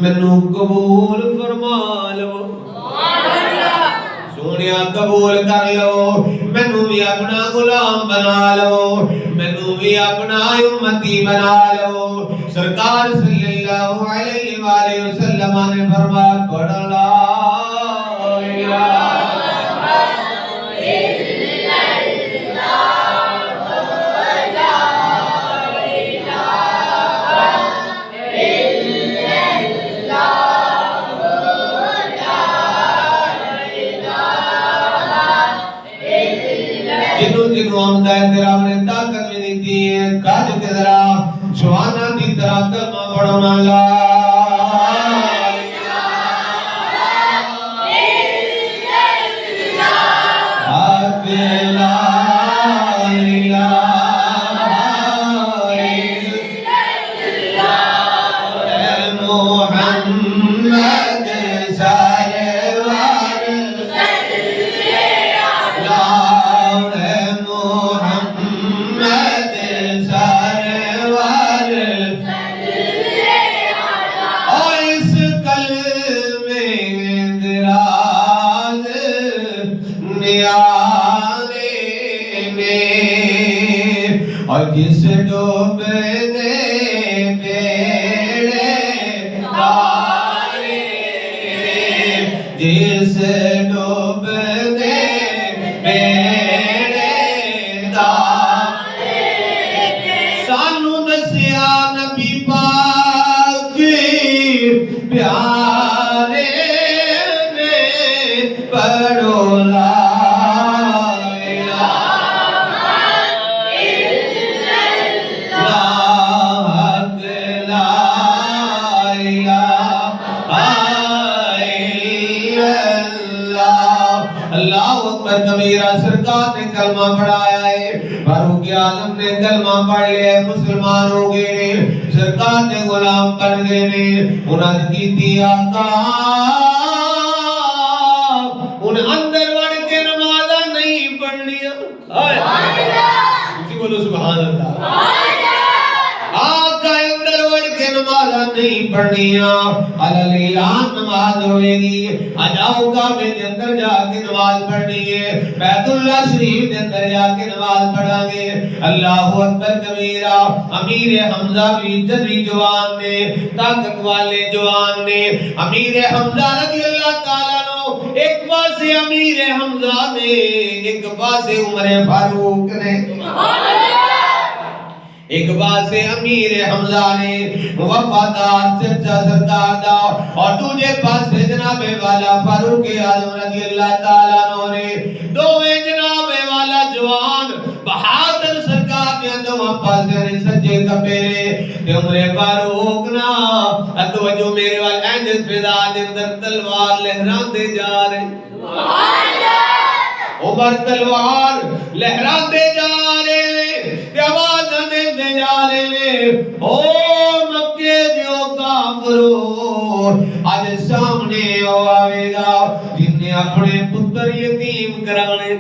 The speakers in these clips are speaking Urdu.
مینوں قبول فرما لو سونیا قبول کر لو مینوں بھی اپنا غلام بنا لو مینوں بھی اپنا امتی بنا لو سرکار صلی اللہ علیہ وآلہ وسلم نے فرمایا پڑھ لا الہ جنوں آمدہ ہے تیرا نے طاقت میں دیتی ہے کاج کے ذرا جوانا دی طرح کلمہ پڑھنا لا اور جس ڈوب دے بیڑے تارے جس ڈوب دے بیڑے تارے سانو دسیا نبی پاک پیارے نے پڑھو لا کبیرہ سرکار نے کلمہ پڑھایا ہے فاروق اعظم نے کلمہ پڑھ لیا ہے مسلمان ہو گئے نے سرکار نے غلام بن گئے نے انہاں کی تھی آقا ان اندر وڑ کے نمازہ نہیں پڑھنی اسی بولو سبحان اللہ آقا اندر وڑ کے نمازہ نہیں پڑھنیا اعلان نماز ہوئے گی اجاؤ کعبے کے اندر جا کے نماز پڑھنی ہے بیت اللہ شریف کے اندر جا کے نماز پڑھا گے اللہ اکبر کبیرہ امیر حمزہ بھی جدی جوان نے طاقت والے جوان نے امیر حمزہ رضی اللہ تعالیٰ نو ایک پاسے امیر حمزہ نے ایک پاسے عمر فاروق نے ایک بات سے امیر حمزہ نے وفادار چچا سرکار دا اور دوجے پاس سے جناب والا فاروق اعظم رضی اللہ تعالیٰ عنہ نے دوویں جناب والا جوان بہادر سرکار نے دوواں پاس نے سجے کپیرے تے عمر فاروق نا اتوجہ میرے وال اینڈ فضا دے اندر تلوار لہران دے جا رہے عمر تلوار لہران دے جا رہے تے آواز دے جا رہے او مکے دیو کافرو آج سامنے آوے گا جن نے اپنے پتر یتیم کرانے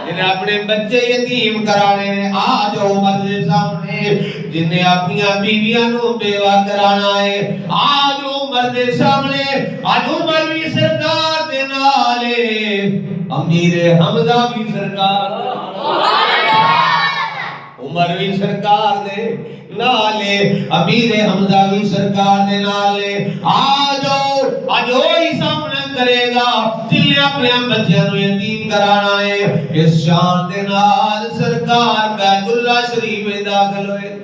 جن نے اپنے بچے یتیم کرانے آج عمر دے سامنے جن نے اپنی بیویاں نو بیوہ کرانا ہے آج عمر دے سامنے آج عمر بھی سرکار دے نالے امیر حمزہ بھی سرکار عمر بھی سرکار دے نالے امیر حمزہ بھی سرکار دے نالے آجو ہی سامنے کرے گا جن نے اپنے بچیاں نو یتیم کرانا ہے اس شان دے نال سرکار بیت اللہ شریف میں داخل ہوئے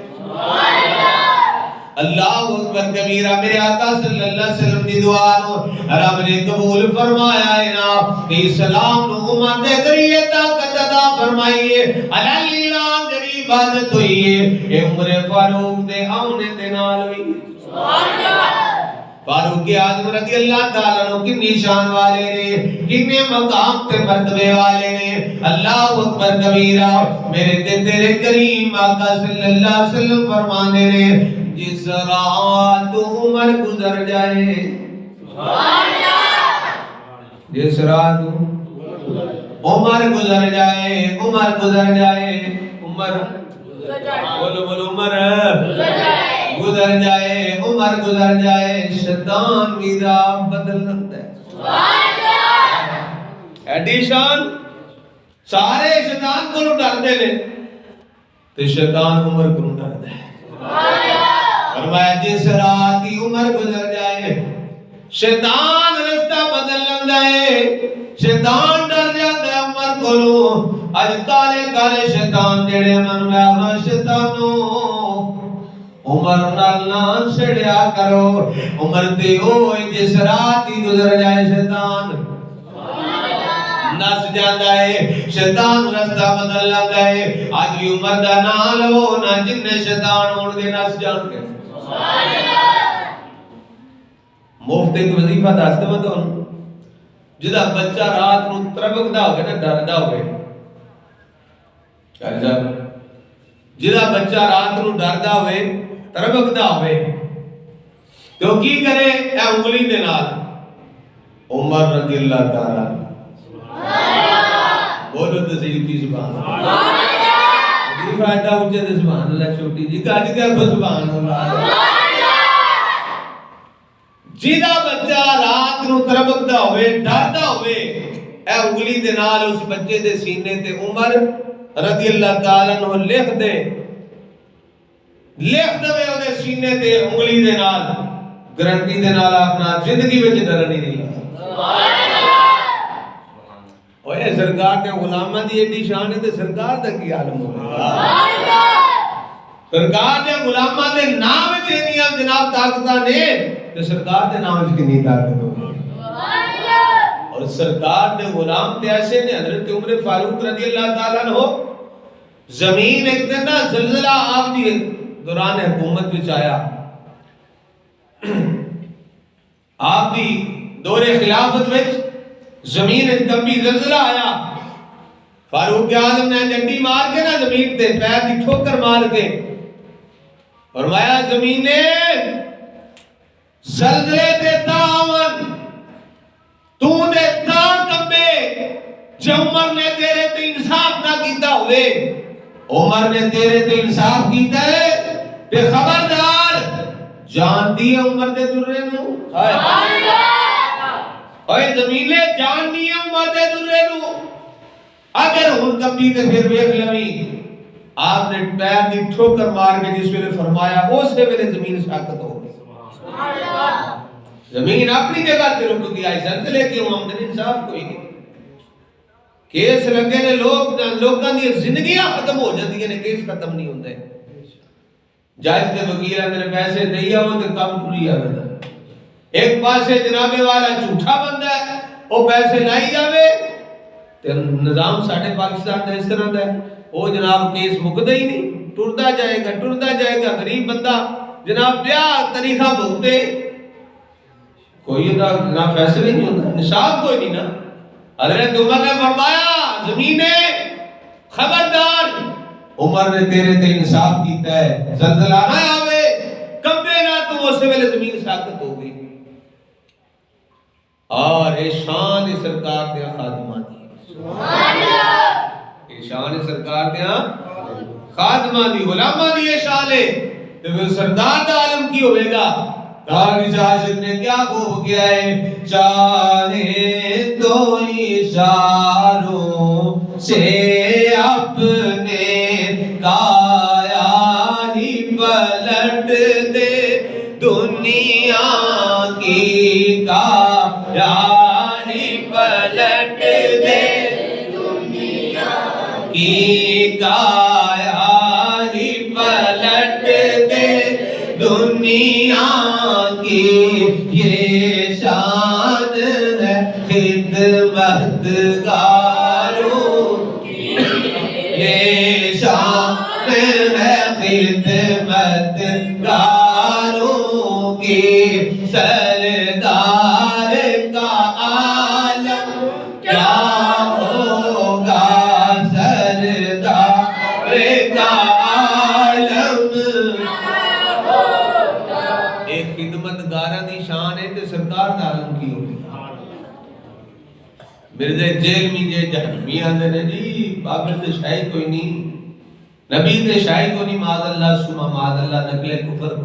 اللہ اکبر کبیرہ میرے آقا صلی اللہ علیہ وسلم دی دعا نو رب نے قبول فرمایا ہے نا کہ اسلام نو امت دے ذریعے طاقت عطا فرمائیے اللہ جڑی عبادت ہوئی ہے اے عمر فاروق دے آنے دے نال ہوئی فاروق اعظم رضی اللہ تعالیٰ عنہ کتنی شان والے نے کتنے مقام تے مرتبے والے نے اللہ اکبر کبیرہ میرے تیرے کریم آقا صلی اللہ علیہ وسلم فرمانے نے جس رات عمر گزر جائے جس رات عمر گزر جائے عمر گزر جائے عمر بولو بولو عمر گزر جائے عمر عمر گزر جائے شیطان بھی راہ بدل لگتا ہے. ایڈی شان سارے شیطان کو ڈر دے لے تو شیطان عمر کو ڈر دے. فرمایا جس رات کی عمر گزر جائے شیطان رستہ بدل لگتا ہے. شیطان ڈر جاتا ہے عمر کو. اج کالے کالے شیطان جڑے من میں آنا شیطانوں عمر نال نہ چھڑیا کرو. عمر تے ہوئے جس رات ہی گزر جائے شیطان نس جاتا ہے. شیطان رستہ بدل لگتا ہے. آج بھی عمر دا نام لو نہ جن شیطان ہون دے نس جان کے. مفت ایک وظیفہ دس دے میں تھانوں جدا بچہ رات نو تربکدا ہوئے نا ڈردا ہوئے جدا بچہ رات نو ڈردا ہوئے تربکدا ہوئے تو کی کرے اے انگلی دے نال عمر رضی اللہ تعالیٰ بولو تو صحیح کی سبحان اللہ. فائدہ اونچے تے سبحان اللہ چھوٹی جی گج کے کو سبحان اللہ. جدا بچہ رات نو تربکدا ہوئے ڈردا ہوئے اے انگلی دے نال اس بچے دے سینے تے عمر رضی اللہ تعالیٰ عنہ لکھ دے او دے سینے تے انگلی دے نال گارنٹی دے نال اپنا زندگی وچ ڈرن ہی نہیں لگا. اوے سرکار دے غلاماں دی ایڈی شان ہے تے سرکار دا کی عالم ہوگا. سرکار دے غلاماں دے نام وچ انیاں جناب طاقتاں نے تے سرکار دے نام وچ کتنی طاقت ہوگی. اور سرکار دے غلام تے ایسے نے حضرت عمر فاروق رضی اللہ تعالیٰ عنہ زمین ایک دن نا زلزلہ آپ دی دوران حکومت وچ آیا. آپ دی دور خلافت وچ زمین کبھی زلزلہ آیا. فاروق اعظم نے ڈنڈی مار کے نا زمین تے پیر دی ٹھوکر مار کے فرمایا زمینے زلزلے تے تاون تو دے تا کمبے جو عمر نے تیرے تے انصاف نہ کیتا ہوئے. عمر نے تیرے تے انصاف کیتا ہے تے خبردار جان دی عمر دے درے نو. اوے زمینے جان دی عمر دے درے نو اگر ہن کبھی تے پھر ویکھ لویں. آپ نے پیر دی ٹھوکر مار کے جس ویلے فرمایا اس ویلے زمین ساکت ہو گئی. زمین اپنی جگہ تے رک گیا. زلزلے کیوں ہم نے انصاف کوئی نہیں. کیس لگے نے لوگاں دی زندگیاں ختم ہو جاندیاں نے کیس ختم نہیں ہوندے. جج تے وکیل اندر پیسے دئی آو تے کام ٹری آوے. ایک پاسے جناب والا جھوٹا بندہ ہے او پیسے لائی جاوے تے نظام ساڈے پاکستان دا اس طرح دا ہے او جناب کیس مکدا ہی نہیں. ٹردا جائے گا غریب بندہ جناب بیا طریقہ بھگتے کوئی نہ فیصلے نہیں ہوتا. انصاف کوئی نہیں نا. حضرت عمر نے فرمایا زمینے خبردار عمر نے تیرے تے انصاف کیتا ہے. زلزلہ نہ آوے کمبے نہ تو اس ویلے زمین ساکت ہو گئی. اور اے شان سرکار دے خادماں دی سبحان اللہ. اے شان سرکار دے خادماں دی غلاماں دی اے شان ہے تے سردار دا عالم کی ہوے گا. داغ عاشق نے کیا خوب کیا ہے. چاہے تو اشاروں سے اپنے کایا ہی پلٹ دے دنیا کی کایا ہی پلٹ دے دنیا کی کایا ہی پلٹ دے دنیا کی. یہ شان ہے خدمت گاروں کی. یہ شان ہے خدمت گاروں کی. سردار کا عالم کیا ہوگا. سردار کا عالم ایک خدمت گاراں دی شان ہے تے سرکار دا عالم کی ہوگی. مرزا جیل میں جے جہنمی آندے نے جی بابر تے شاہی کوئی نہیں نبی تے شاہی کوئی نہیں. معاذ اللہ سما معاذ اللہ نقل کفر